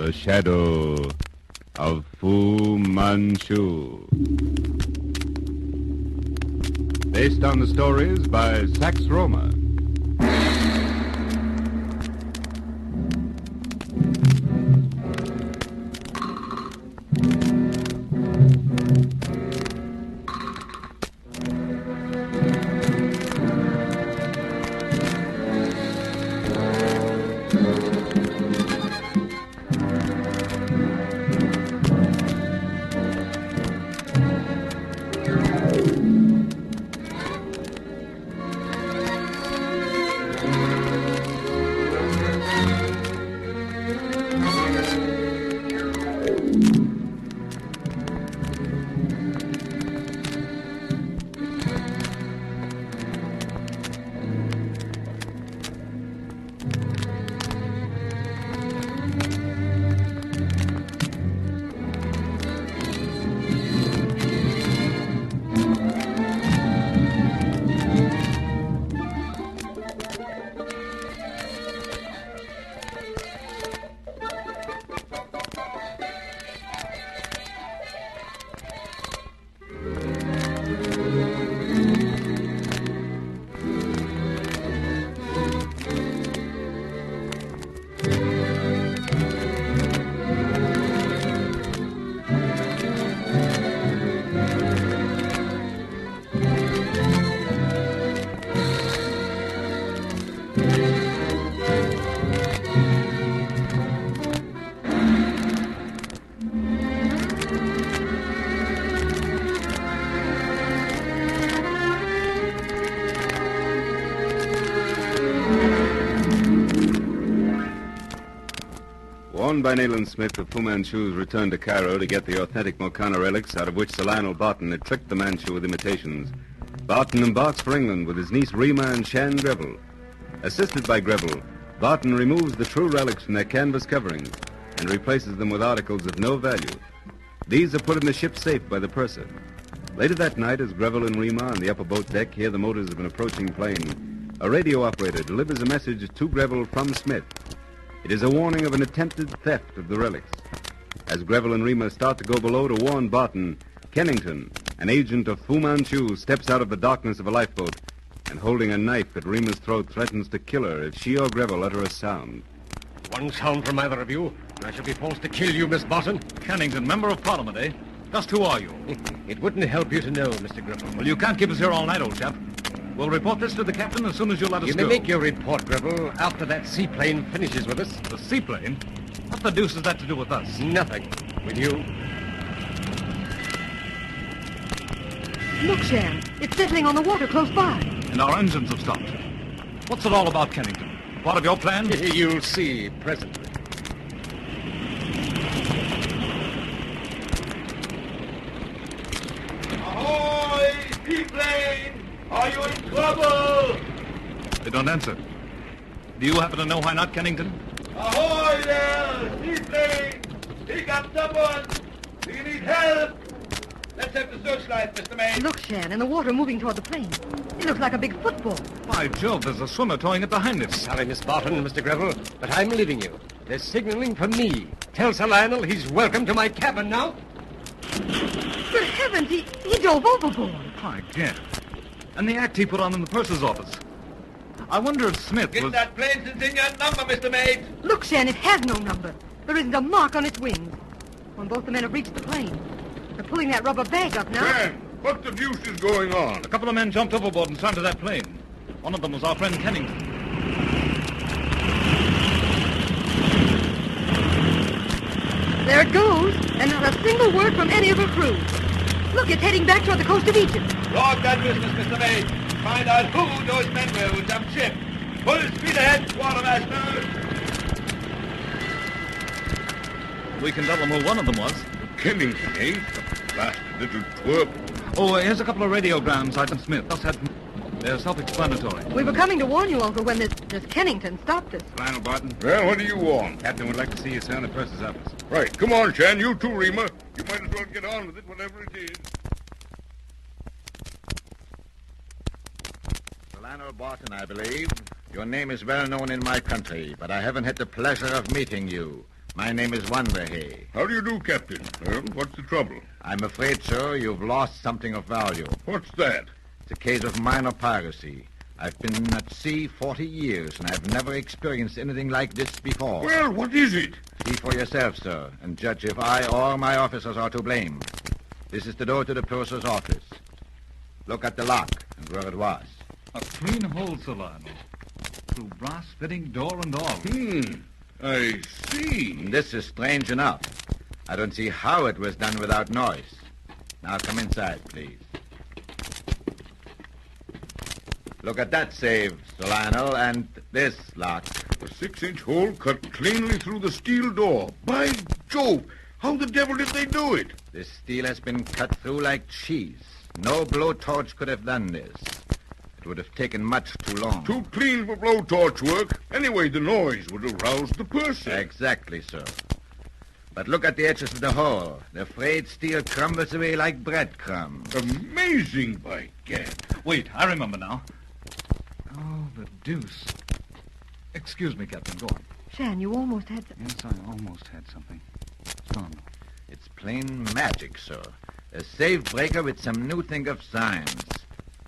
The Shadow of Fu Manchu. Based on the stories by Sax Rohmer. Warned by Nayland Smith of Fu Manchu's return to Cairo to get the authentic Mokana relics out of which Sir Lionel Barton had tricked the Manchu with imitations, Barton embarks for England with his niece Rima and Shan Greville. Assisted by Greville, Barton removes the true relics from their canvas coverings and replaces them with articles of no value. These are put in the ship's safe by the purser. Later that night, as Greville and Rima on the upper boat deck hear the motors of an approaching plane, a radio operator delivers a message to Greville from Smith. It is a warning of an attempted theft of the relics. As Greville and Rima start to go below to warn Barton, Kennington, an agent of Fu Manchu, steps out of the darkness of a lifeboat and, holding a knife at Rima's throat, threatens to kill her if she or Greville utter a sound. One sound from either of you, and I shall be forced to kill you, Miss Barton. Kennington, member of Parliament, eh? Just who are you? It wouldn't help you to know, Mr. Greville. Well, you can't keep us here all night, old chap. We'll report this to the captain as soon as you let us You go. may make your report, Greville, after that seaplane finishes with us. The seaplane? What the deuce has that to do with us? Nothing. With you. Look, Shan. It's settling on the water close by. And our engines have stopped. What's it all about, Kennington? Part of your plan? You'll see presently. Ahoy, seaplane! Are you in trouble? They don't answer. Do you happen to know why not, Kennington? Ahoy there, seaplane! Pick up someone! Do you need help? Let's have the searchlight, Mr. Maine. Look, Shan, and the water moving toward the plane. It looks like a big football. By Jove, there's a swimmer towing it behind us. Sorry, Miss Barton, Mr. Greville, but I'm leaving you. They're signaling for me. Tell Sir Lionel he's welcome to my cabin now. Good heavens, he dove overboard. My God. And the act he put on in the purser's office. I wonder if Smith Get was... that plane's insignia number, Mr. Maine. Look, Shan, it has no number. There isn't a mark on its wings. When both the men have reached the plane. They're pulling that rubber bag up now. Man, what the deuce is going on? A couple of men jumped overboard and swam to that plane. One of them was our friend Kennington. There it goes, and not a single word from any of her crew. Look, it's heading back toward the coast of Egypt. Log that business, Mr. Maine. Find out who those men were who jumped ship. Full speed ahead, quartermaster. We can tell them who one of them was. Kennington, eh? The blasted little twerp. Oh, here's a couple of radiograms Item Smith just had. They're self-explanatory. We were coming to warn you, Uncle, when this Kennington stopped us. Lionel Barton, Well, what do you want? Captain would like to see you, sir, in the purser's office. Right, come on, Shan. You too, Rima. You might as well get on with it, whatever it is. Sir Lionel Barton, I believe. Your name is well known in my country, but I haven't had the pleasure of meeting you. My name is Wanderhay. How do you do, Captain? What's the trouble? I'm afraid, sir, you've lost something of value. What's that? It's a case of minor piracy. I've been at sea 40 years, and I've never experienced anything like this before. Well, what is it? See for yourself, sir, and judge if I or my officers are to blame. This is the door to the purser's office. Look at the lock and where it was. A clean hole, Sir Lionel. Through brass fitting door and all. I see. This is strange enough. I don't see how it was done without noise. Now come inside, please. Look at that save, Sir Lionel, and this lock. A 6-inch hole cut cleanly through the steel door. By Jove! How the devil did they do it? This steel has been cut through like cheese. No blowtorch could have done this. It would have taken much too long. Too clean for blowtorch work. Anyway, the noise would have roused the purser. Exactly, sir. But look at the edges of the hole. The frayed steel crumbles away like breadcrumbs. Amazing, by gad. Wait, I remember now. Oh, the deuce. Excuse me, Captain. Go on. Shan, you almost had some... Yes, I almost had something. It's gone. It's plain magic, sir. A safe breaker with some new thing of science.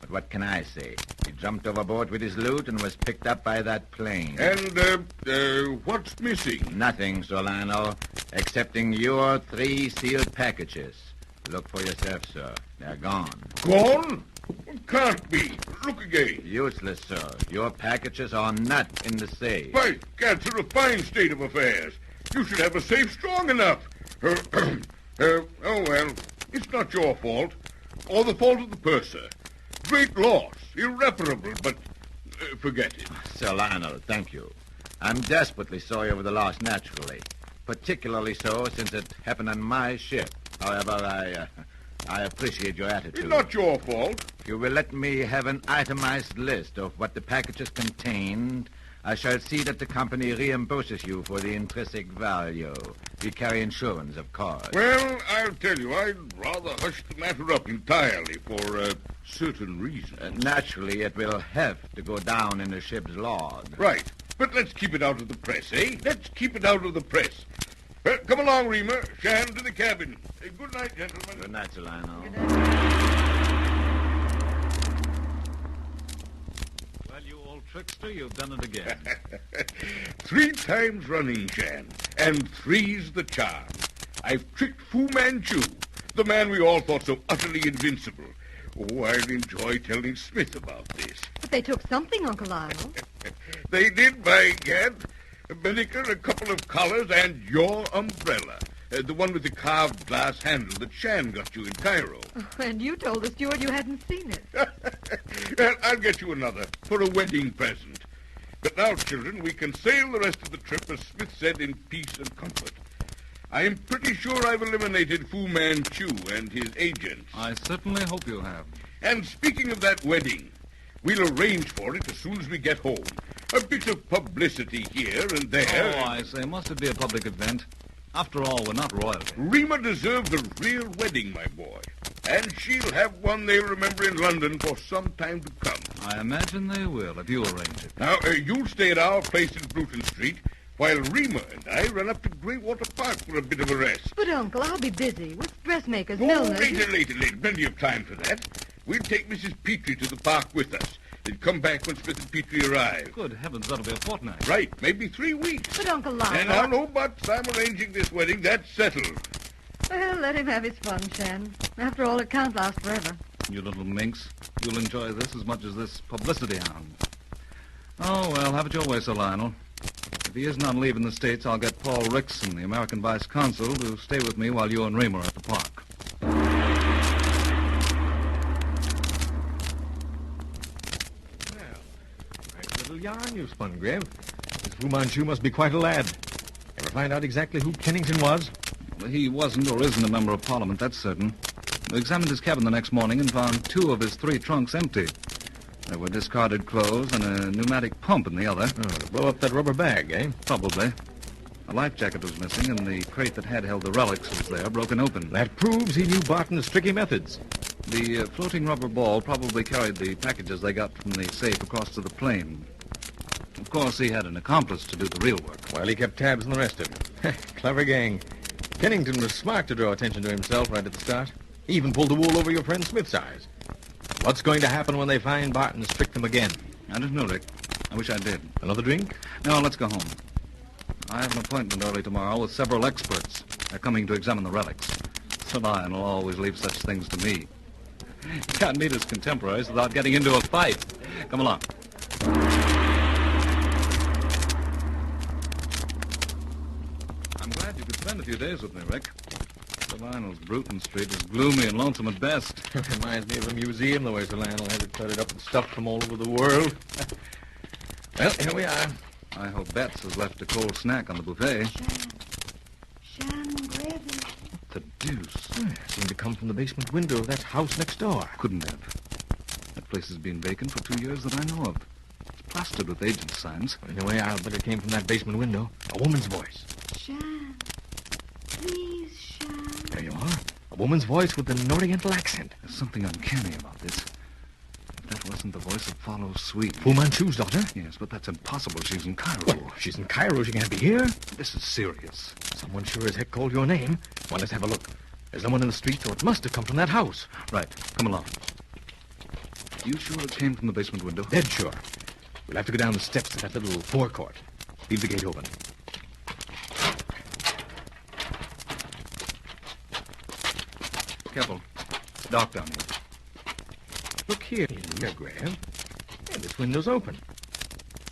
But what can I say? He jumped overboard with his loot and was picked up by that plane. And, what's missing? Nothing, Sir Lionel, excepting your 3 sealed packages. Look for yourself, sir. They're gone. Gone? Can't be. Look again. Useless, sir. Your packages are not in the safe. By gad, sir, a fine state of affairs. You should have a safe strong enough. Oh, well, it's not your fault. Or the fault of the purser. Great loss. Irreparable, but forget it. Sir Lionel, thank you. I'm desperately sorry over the loss, naturally. Particularly so since it happened on my ship. However, I appreciate your attitude. It's not your fault. If you will let me have an itemized list of what the packages contained, I shall see that the company reimburses you for the intrinsic value. We carry insurance, of course. Well, I'll tell you, I'd rather hush the matter up entirely for certain reasons. Naturally, it will have to go down in the ship's log. Right. But let's keep it out of the press, eh? Let's keep it out of the press. Come along, Reamer. Shan, to the cabin. Good night, gentlemen. Good night, Sir Lionel. Well, you old trickster, you've done it again. 3 times running, Shan. And 3's the charm. I've tricked Fu Manchu, the man we all thought so utterly invincible. Oh, I'll enjoy telling Smith about this. But they took something, Uncle Lionel. They did, by gad. A Binnacle, a couple of collars, and your umbrella. The one with the carved glass handle that Shan got you in Cairo. And you told the steward you hadn't seen it. Well, I'll get you another for a wedding present. But now, children, we can sail the rest of the trip, as Smith said, in peace and comfort. I am pretty sure I've eliminated Fu Manchu and his agents. I certainly hope you have. And speaking of that wedding, we'll arrange for it as soon as we get home. A bit of publicity here and there. Oh, I say, must it be a public event? After all, we're not royalty. Rima deserves a real wedding, my boy. And she'll have one they'll remember in London for some time to come. I imagine they will, if you arrange it. Now, you'll stay at our place in Bruton Street, while Rima and I run up to Greywater Park for a bit of a rest. But, Uncle, I'll be busy with dressmakers, Oh, milliners. later. Plenty of time for that. We'll take Mrs. Petrie to the park with us. And come back when Smith and Petrie arrive. Good heavens, that'll be a fortnight. Right, maybe 3 weeks. But, Uncle Lionel... And now, no buts. I'm arranging this wedding. That's settled. Well, let him have his fun, Shan. After all, it can't last forever. You little minx. You'll enjoy this as much as this publicity hound. Oh, well, have it your way, Sir Lionel. If he isn't on leave in the States, I'll get Paul Rickson, the American vice consul, to stay with me while you and Raymer are at the park. Little yarn you spun, Grim. This Fu Manchu must be quite a lad. Ever find out exactly who Kennington was? Well, he wasn't or isn't a member of Parliament, that's certain. We examined his cabin the next morning and found 2 of his 3 trunks empty. There were discarded clothes and a pneumatic pump in the other. Oh, to blow up that rubber bag, eh? Probably. A life jacket was missing, and the crate that had held the relics was there, broken open. That proves he knew Barton's tricky methods. The floating rubber ball probably carried the packages they got from the safe across to the plane. Of course, he had an accomplice to do the real work. Well, he kept tabs on the rest of them. Clever gang. Kennington was smart to draw attention to himself right at the start. He even pulled the wool over your friend Smith's eyes. What's going to happen when they find Barton's tricked them again? I don't know, Rick. I wish I did. Another drink? No, let's go home. I have an appointment early tomorrow with several experts. They're coming to examine the relics. Sir Lionel always leaves such things to me. You can't meet his contemporaries without getting into a fight. Come along. I'm glad you could spend a few days with me, Rick. Sir Lionel's Bruton Street is gloomy and lonesome at best. Reminds me of a museum, the way Sir Lionel has it cut it up and stuff from all over the world. Well, here we are. I hope Betts has left a cold snack on the buffet. Sham gravy. The deuce. Seemed to come from the basement window of that house next door. Couldn't have. That place has been vacant for 2 years that I know of. It's plastered with agent signs. Anyway, I'll bet it came from that basement window. A woman's voice. Sham. Please, Sham. There you are. A woman's voice with an Oriental accent. There's something uncanny about this. If that wasn't the voice of Follow Sweet. Fu Manchu's daughter? Yes, but that's impossible. She's in Cairo. Well, she's in Cairo. She can't be here. This is serious. Someone sure as heck called your name. Well, let's have a look. There's no one in the street, so it must have come from that house. Right. Come along. You sure it came from the basement window? Dead sure. We'll have to go down the steps to that little forecourt. Leave the gate open. Careful. It's dark down here. Look here, Graham. Hey, this window's open.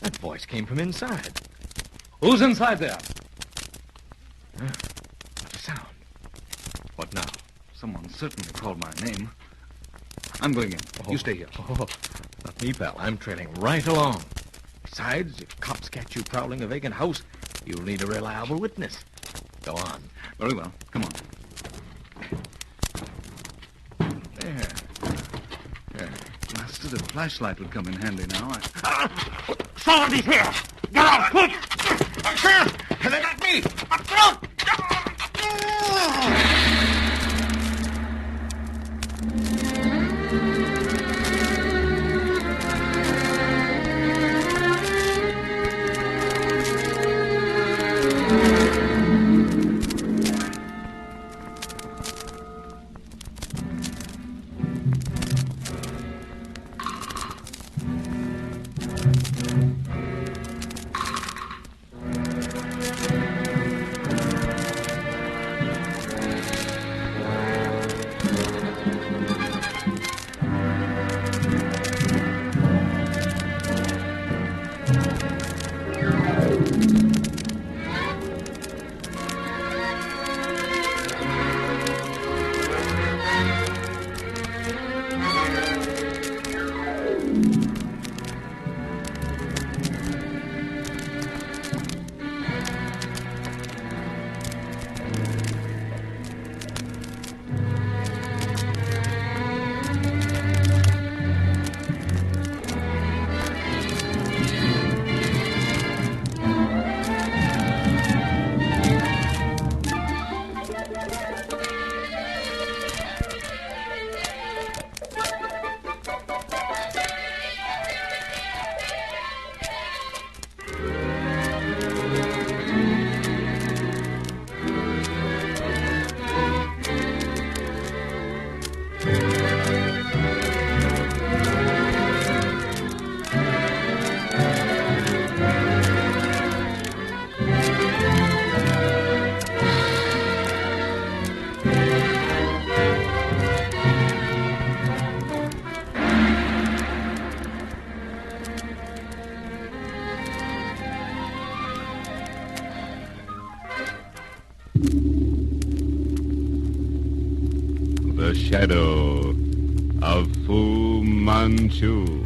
That voice came from inside. Who's inside there? What a sound. What now? Someone certainly called my name. I'm going in. You stay here. Oh, not me, pal. I'm trailing right along. Besides, if cops catch you prowling a vacant house, you'll need a reliable witness. Go on. Very well. Come on. There. Blasted, a flashlight would come in handy now. Somebody's here! Get out, quick! I can't! They got me! Out! The Shadow of Fu Manchu.